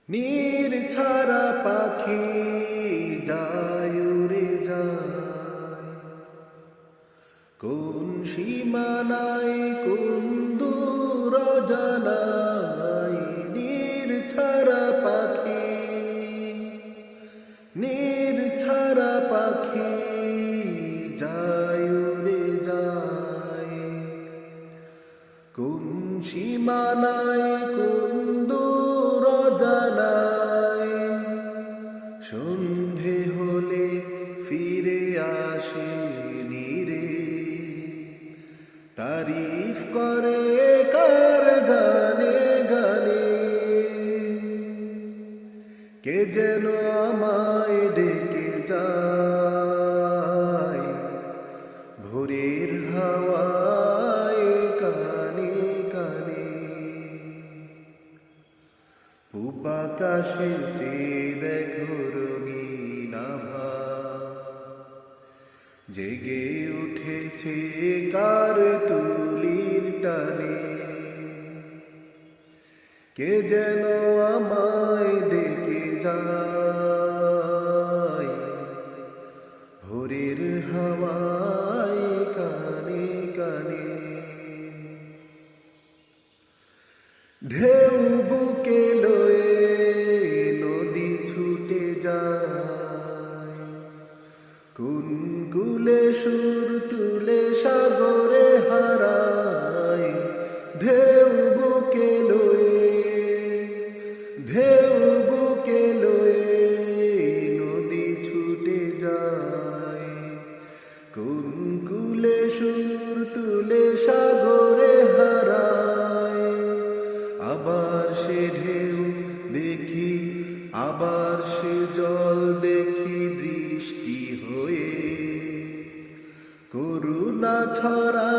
নীর ছাড়া পাখি যায় উড়ে যায়, কোন সীমানায় কোন দূর জানাই। নীর ছাড়া পাখি, নীর ছাড়া পাখি যায় উড়ে যায়, কোন সীমানায় কোন দূর জানাই। সন্ধে হলে ফিরে আসে নীরে, তারিফ করে কার গানে গানে। কে যেন আমায় ডেকে যায়, ভোরের হাওয়ায় কানে কানে। পূব আকাশে চেয়ে দেখো রঙিন আভা, জেগে উঠেছে কার তুলির টানে। কে যেন আমায় ডেকে যায়, ভোরের হাওয়ায় কানে কানে। ঢেউ বুকে লয়ে নদী ছুটে যায়, কোন কুলে সুর তুলে সাগরে হারায়। ঢেউ বুকে লয়ে, ঢেউ বুকে লয়ে নদী ছুটে যায়, কোন কুলে সুর তুলে সাগরে হারায়। আবার সে ঢেউ দেখি, আবার সে জল দেখি বৃষ্টি হয়ে, করুণা ছড়া